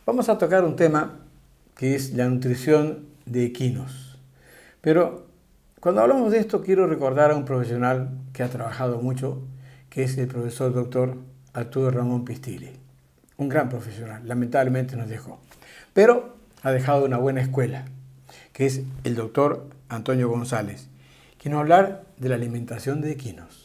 Vamos a tocar un tema que es la nutrición de equinos. Pero cuando hablamos de esto quiero recordar a un profesional que ha trabajado mucho, que es el profesor doctor Arturo Ramón Pistilli. Un gran profesional, lamentablemente nos dejó. Pero ha dejado una buena escuela, que es el doctor Antonio González, que nos va a hablar de la alimentación de equinos.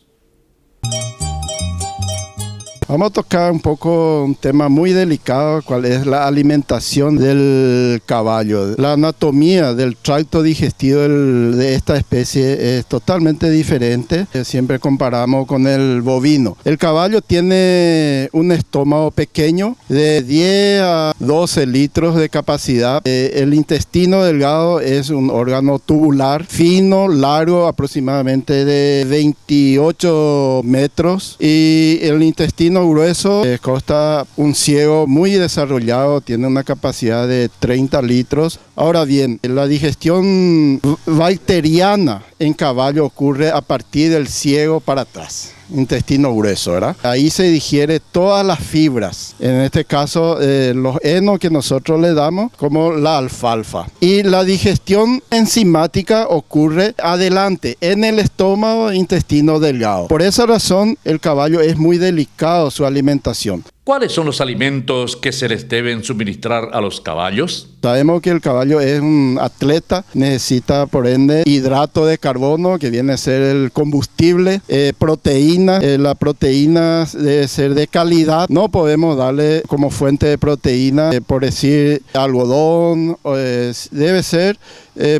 Vamos a tocar un poco un tema muy delicado, cuál es la alimentación del caballo. La anatomía del tracto digestivo de esta especie es totalmente diferente. Siempre comparamos con el bovino. El caballo tiene un estómago pequeño de 10 a 12 litros de capacidad. El intestino delgado es un órgano tubular, fino, largo, aproximadamente de 28 metros. Y el intestino grueso consta un ciego muy desarrollado, tiene una capacidad de 30 litros. Ahora bien, la digestión bacteriana en caballo ocurre a partir del ciego para atrás, intestino grueso, ¿verdad? Ahí se digiere todas las fibras, en este caso los henos que nosotros le damos, como la alfalfa. Y la digestión enzimática ocurre adelante, en el estómago, intestino delgado. Por esa razón, el caballo es muy delicado su alimentación. ¿Cuáles son los alimentos que se les deben suministrar a los caballos? Sabemos que el caballo es un atleta, necesita por ende hidrato de carbono, que viene a ser el combustible, proteína. La proteína debe ser de calidad. No podemos darle como fuente de proteína, por decir algodón, debe ser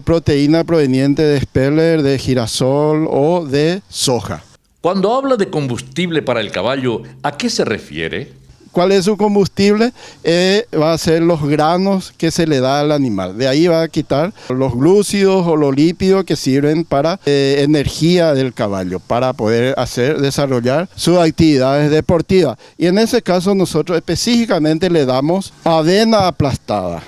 proteína proveniente de speller, de girasol o de soja. Cuando habla de combustible para el caballo, ¿a qué se refiere? ¿Cuál es su combustible? Va a ser los granos que se le da al animal. De ahí va a quitar los glúcidos o los lípidos que sirven para energía del caballo, para poder desarrollar sus actividades deportivas. Y en ese caso nosotros específicamente le damos avena aplastada,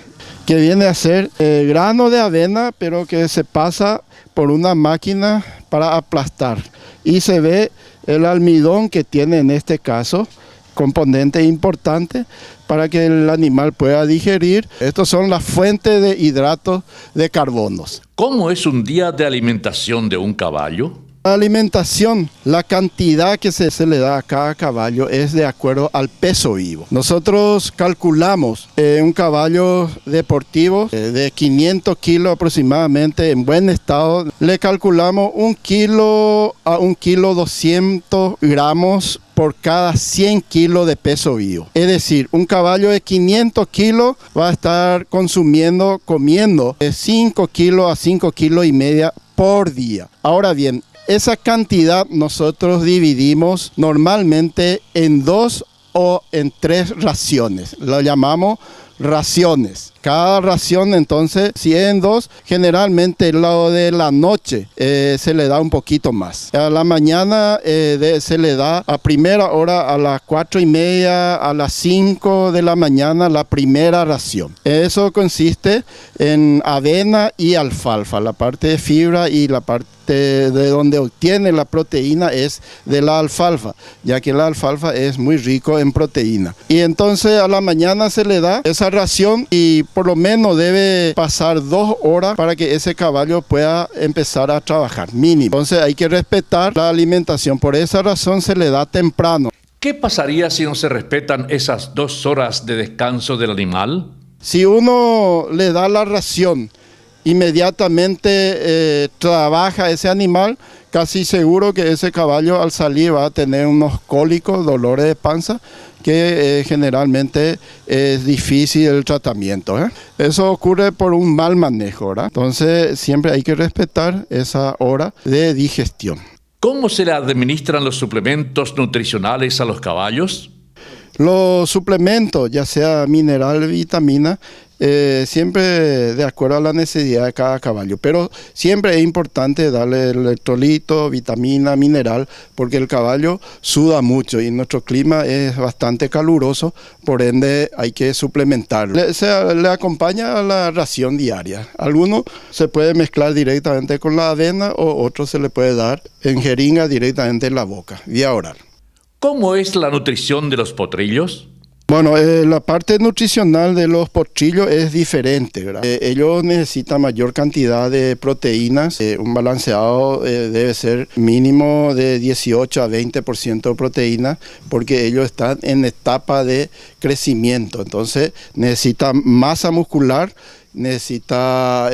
que viene a ser grano de avena, pero que se pasa por una máquina para aplastar. Y se ve el almidón que tiene en este caso, componente importante para que el animal pueda digerir. Estos son las fuentes de hidratos de carbonos. ¿Cómo es un día de alimentación de un caballo? La alimentación, la cantidad que se le da a cada caballo es de acuerdo al peso vivo. Nosotros calculamos un caballo deportivo de 500 kilos aproximadamente en buen estado. Le calculamos 1 kilo a 1 kilo 200 gramos por cada 100 kilos de peso vivo. Es decir, un caballo de 500 kilos va a estar comiendo de 5 kilos a 5 kilos y media por día. Ahora bien, esa cantidad nosotros dividimos normalmente en 2 o en 3 raciones. Lo llamamos raciones. Cada ración entonces, si es en 2, generalmente el lado de la noche se le da un poquito más. A la mañana se le da a primera hora, a las 4:30, a las 5 de la mañana, la primera ración. Eso consiste en avena y alfalfa, la parte de fibra, y la parte de donde obtiene la proteína es de la alfalfa, ya que la alfalfa es muy rico en proteína. Y entonces a la mañana se le da esa ración y por lo menos debe pasar 2 horas para que ese caballo pueda empezar a trabajar, mínimo. Entonces hay que respetar la alimentación, por esa razón se le da temprano. ¿Qué pasaría si no se respetan esas 2 horas de descanso del animal? Si uno le da la ración, inmediatamente trabaja ese animal, casi seguro que ese caballo al salir va a tener unos cólicos, dolores de panza, que generalmente es difícil el tratamiento. Eso ocurre por un mal manejo, ¿verdad? Entonces siempre hay que respetar esa hora de digestión. ¿Cómo se le administran los suplementos nutricionales a los caballos? Los suplementos, ya sea mineral, vitamina, siempre de acuerdo a la necesidad de cada caballo, pero siempre es importante darle electrolito, vitamina, mineral, porque el caballo suda mucho y nuestro clima es bastante caluroso, por ende hay que suplementarlo. Le acompaña a la ración diaria. Algunos se puede mezclar directamente con la avena o otros se le puede dar en jeringa directamente en la boca, vía oral. ¿Cómo es la nutrición de los potrillos? Bueno, la parte nutricional de los potrillos es diferente, ¿verdad? Ellos necesitan mayor cantidad de proteínas. Un balanceado debe ser mínimo de 18 a 20% de proteína porque ellos están en etapa de crecimiento. Entonces necesitan masa muscular, necesita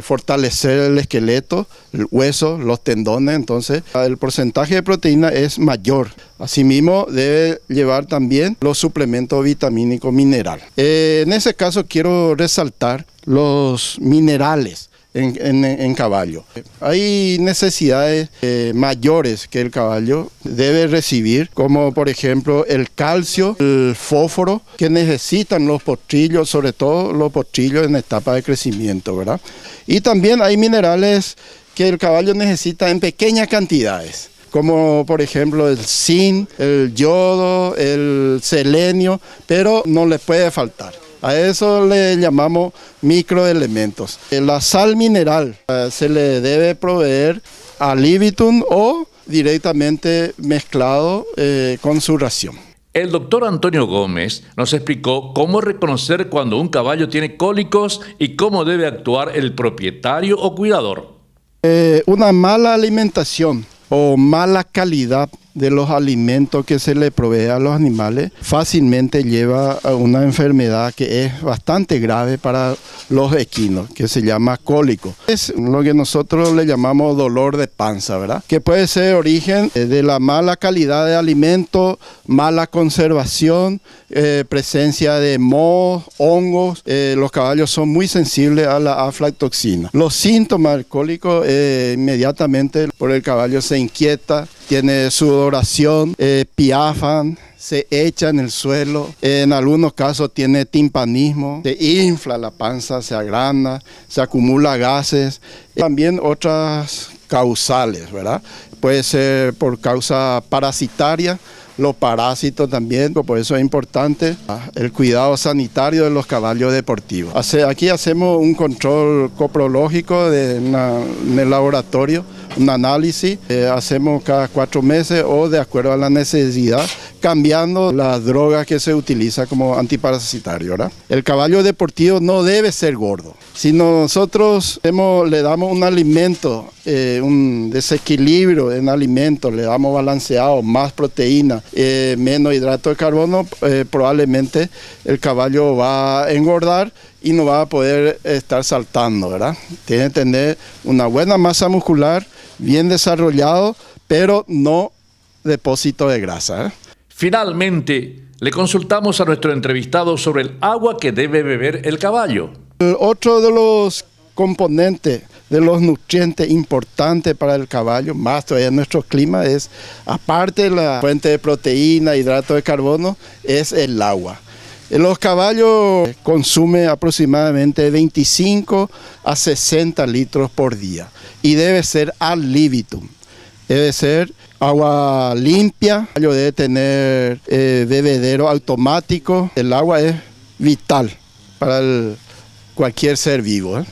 fortalecer el esqueleto, el hueso, los tendones, entonces el porcentaje de proteína es mayor. Asimismo, debe llevar también los suplementos vitamínicos mineral. En ese caso quiero resaltar los minerales en caballo. Hay necesidades mayores que el caballo debe recibir, como por ejemplo el calcio, el fósforo, que necesitan los potrillos, sobre todo los potrillos en etapa de crecimiento, ¿verdad? Y también hay minerales que el caballo necesita en pequeñas cantidades, como por ejemplo el zinc, el yodo, el selenio, pero no le puede faltar. A eso le llamamos microelementos. La sal mineral se le debe proveer al libitum o directamente mezclado con su ración. El doctor Antonio Gómez nos explicó cómo reconocer cuando un caballo tiene cólicos y cómo debe actuar el propietario o cuidador. Una mala alimentación o mala calidad de los alimentos que se le provee a los animales fácilmente lleva a una enfermedad que es bastante grave para los equinos, que se llama cólico. Es lo que nosotros le llamamos dolor de panza, ¿verdad? Que puede ser origen de la mala calidad de alimento, mala conservación, presencia de mohos, hongos. Los caballos son muy sensibles a la aflatoxina. Los síntomas del cólico, inmediatamente por el caballo se inquieta, tiene sudoración, piafan, se echa en el suelo, en algunos casos tiene timpanismo, se infla la panza, se agranda, se acumula gases. También otras causales, ¿verdad? Puede ser por causa parasitaria, los parásitos también, por eso es importante el cuidado sanitario de los caballos deportivos. Aquí hacemos un control coprológico en el laboratorio, un análisis, hacemos cada 4 meses o de acuerdo a la necesidad, cambiando las drogas que se utiliza como antiparasitario, ¿verdad? El caballo deportivo no debe ser gordo. Si nosotros le damos un alimento, un desequilibrio en alimentos, le damos balanceado, más proteína, menos hidrato de carbono, probablemente el caballo va a engordar y no va a poder estar saltando, ¿verdad? Tiene que tener una buena masa muscular, bien desarrollado, pero no depósito de grasa, ¿eh? Finalmente, le consultamos a nuestro entrevistado sobre el agua que debe beber el caballo. Otro de los componentes de los nutrientes importantes para el caballo, más todavía en nuestro clima, es, aparte de la fuente de proteína, hidrato de carbono, es el agua. Los caballos consumen aproximadamente 25 a 60 litros por día y debe ser al libitum. Debe ser agua limpia, el caballo debe tener bebedero automático. El agua es vital para cualquier ser vivo, ¿eh?